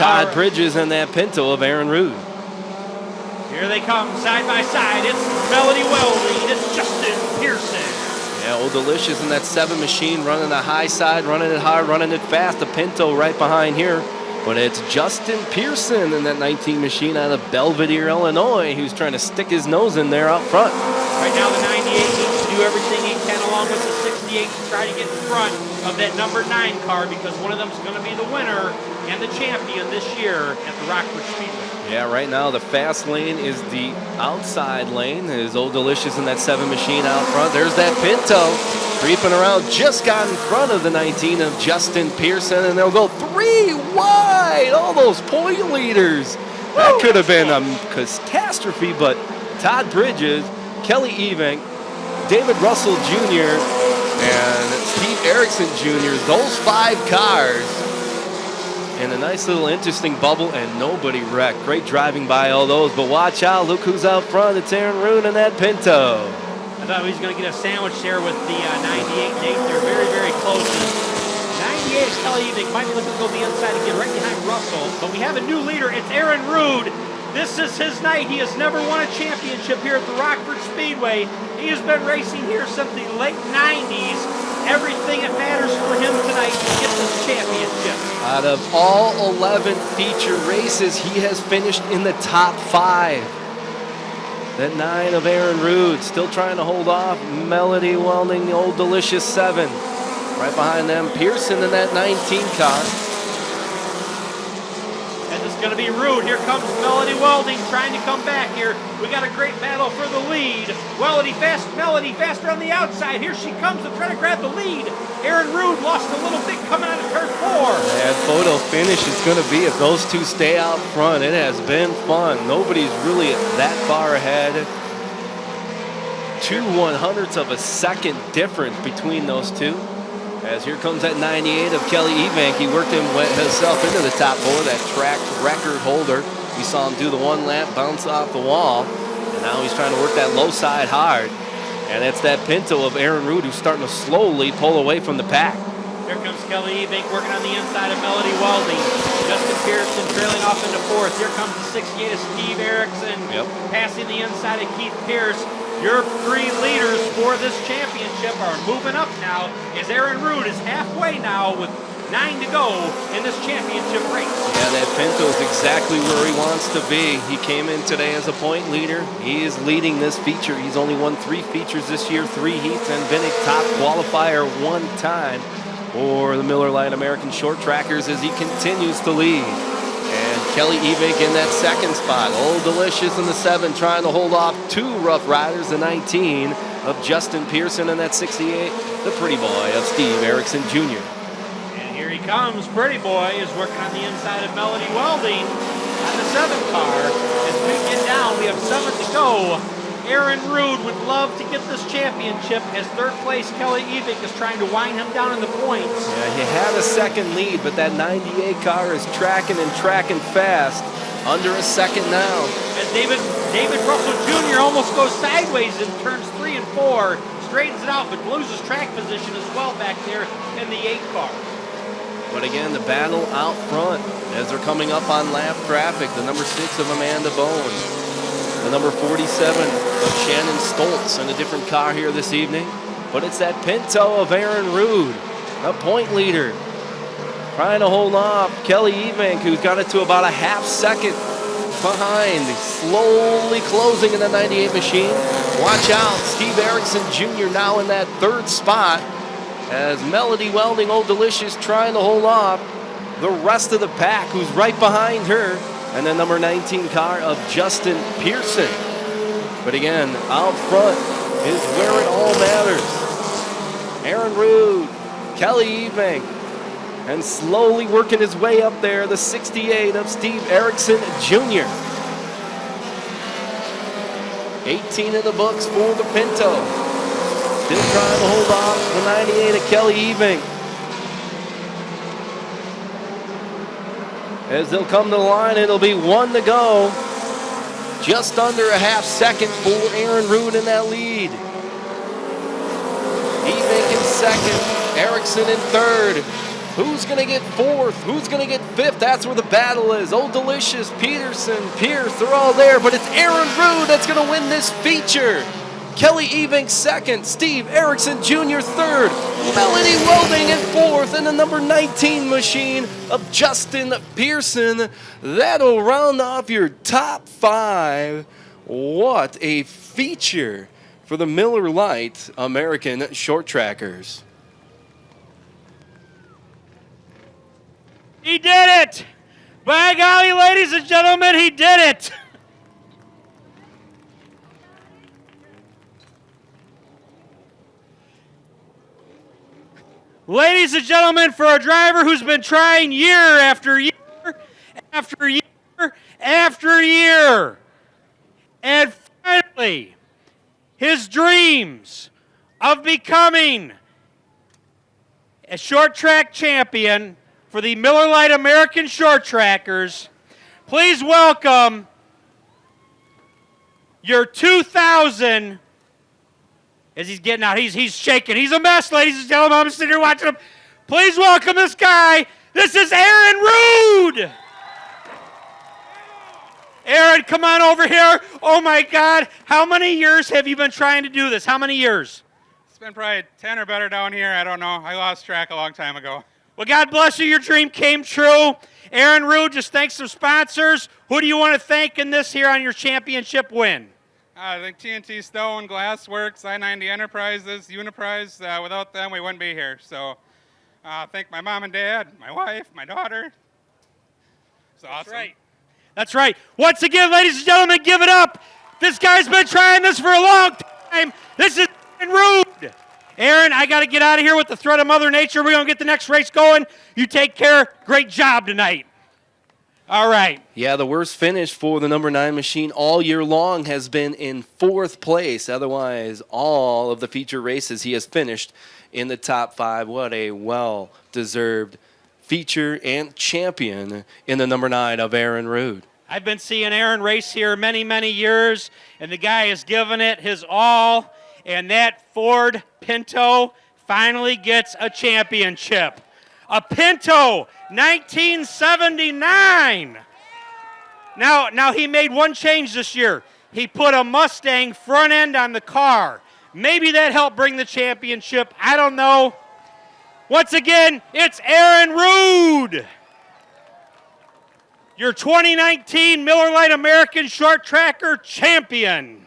Todd Bridges and that Pinto of Aaron Rude. Here they come, side by side. It's Melody Welding. It's Justin Pearson. Yeah, Old Delicious in that 7 machine, running the high side, running it hard, running it fast. The Pinto right behind here. But it's Justin Pearson in that 19 machine out of Belvedere, Illinois, who's trying to stick his nose in there out front. Right now, the 98 needs to do everything he can along with the 68 to try to get in front of that number 9 car, because one of them is going to be the winner and the champion this year at the Rockford Speedway. Yeah, right now the fast lane is the outside lane. There's Old Delicious in that 7 machine out front. There's that Pinto creeping around, just got in front of the 19 of Justin Pearson, and they'll go 3 wide. All those point leaders. That could have been a catastrophe, but Todd Bridges, Kelly Evink, David Russell Jr., and Steve Erickson Jr., those 5 cars in a nice little interesting bubble, and nobody wrecked. Great driving by all those, but watch out, look who's out front. It's Aaron Roon and that Pinto. I thought he was going to get a sandwich there with the 98 Nate. They're very, very close. 98 is Kelly Evink. Might be looking to go the inside and get right behind Russell, but we have a new leader. It's Aaron Rude. This is his night. He has never won a championship here at the Rockford Speedway. He has been racing here since the late 90s. Everything that matters for him tonight to get this championship. Out of all 11 feature races, he has finished in the top 5. That 9 of Aaron Rude, still trying to hold off Melody Welding, the Old Delicious 7. Right behind them, Pearson in that 19 car. And it's going to be Rude. Here comes Melody Welding trying to come back here. We got a great battle for the lead. Melody faster on the outside. Here she comes to try to grab the lead. Aaron Rude lost a little bit coming out of turn 4. That photo finish is going to be if those two stay out front. It has been fun. Nobody's really that far ahead. 0.02 of a second difference between those two. As here comes that 98 of Kelly Evink. He worked himself into the top 4, that track record holder. We saw him do the 1 lap, bounce off the wall, and now he's trying to work that low side hard. And it's that Pinto of Aaron Rude who's starting to slowly pull away from the pack. Here comes Kelly Evink working on the inside of Melody Welding. Justin Pearson trailing off into 4th. Here comes the 68 of Steve Erickson, passing the inside of Keith Pierce. Your 3 leaders for this championship are moving up now, as Aaron Rude is halfway now with 9 to go in this championship race. Yeah, that Pinto is exactly where he wants to be. He came in today as a point leader. He is leading this feature. He's only won 3 features this year, 3 heats, and been a top qualifier 1 time for the Miller Lite American Short Trackers as he continues to lead. And Kelly Evink in that 2nd spot. Old Delicious in the 7 trying to hold off 2 rough riders, the 19 of Justin Pearson and that 68, the pretty boy of Steve Erickson Jr. And here he comes. Pretty boy is working on the inside of Melody Welding on the 7 car. As we get down, we have 7 to go. Aaron Rude would love to get this championship, as 3rd place Kelly Evink is trying to wind him down in the points. Yeah, he had a 2nd lead, but that 98 car is tracking fast. Under a 2nd now. As David Russell Jr. almost goes sideways in turns 3 and 4, straightens it out, but loses track position as well back there in the 8 car. But again, the battle out front as they're coming up on lap traffic. The number 6 of Amanda Bone. The number 47 of Shannon Stoltz in a different car here this evening. But it's that Pinto of Aaron Rude, a point leader, trying to hold off Kelly Evink, who's got it to about a ½ second behind. Slowly closing in the 98 machine. Watch out, Steve Erickson Jr. now in that 3rd spot as Melody Welding, Old Delicious, trying to hold off the rest of the pack, who's right behind her. And the number 19 car of Justin Pearson. But again, out front is where it all matters. Aaron Rude, Kelly Evink, and slowly working his way up there, the 68 of Steve Erickson Jr. 18 in the books for the Pinto. Still trying to hold off the 98 of Kelly Evink. As they'll come to the line, it'll be 1 to go. Just under a ½ second for Aaron Rude in that lead. Evink in 2nd, Erickson in 3rd. Who's going to get fourth? Who's going to get fifth? That's where the battle is. Old Delicious, Peterson, Pierce, they're all there, but it's Aaron Rude that's going to win this feature. Kelly Evink second, Steve Erickson Jr. third, Melanie Welding in fourth, and the number 19 machine of Justin Pearson. That'll round off your top 5. What a feature for the Miller Lite American Short Trackers. He did it! By golly, ladies and gentlemen, he did it! Ladies and gentlemen, for a driver who's been trying year after year after year after year, and finally, his dreams of becoming a short track champion for the Miller Lite American Short Trackers, please welcome your 2000. As he's getting out, he's shaking. He's a mess, ladies and gentlemen. I'm sitting here watching him. Please welcome this guy. This is Aaron Rude. Aaron, come on over here. Oh, my God. How many years have you been trying to do this? How many years? It's been probably 10 or better down here. I don't know. I lost track a long time ago. Well, God bless you. Your dream came true. Aaron Rude, just thanks some sponsors. Who do you want to thank in this here on your championship win? I think TNT Stone, Glassworks, I-90 Enterprises, Uniprise. Without them, we wouldn't be here. So thank my mom and dad, my wife, my daughter. It's awesome. That's right. That's right. Once again, ladies and gentlemen, give it up. This guy's been trying this for a long time. This is Aaron Rude. Aaron, I got to get out of here with the threat of Mother Nature. We're going to get the next race going. You take care. Great job tonight. All right. Yeah, the worst finish for the number 9 machine all year long has been in 4th place. Otherwise, all of the feature races he has finished in the top 5. What a well-deserved feature and champion in the number 9 of Aaron Rude. I've been seeing Aaron race here many, many years, and the guy has given it his all, and that Ford Pinto finally gets a championship. A Pinto, 1979. Now he made one change this year. He put a Mustang front end on the car. Maybe that helped bring the championship. I don't know. Once again, it's Aaron Rude, your 2019 Miller Lite American Short Tracker champion.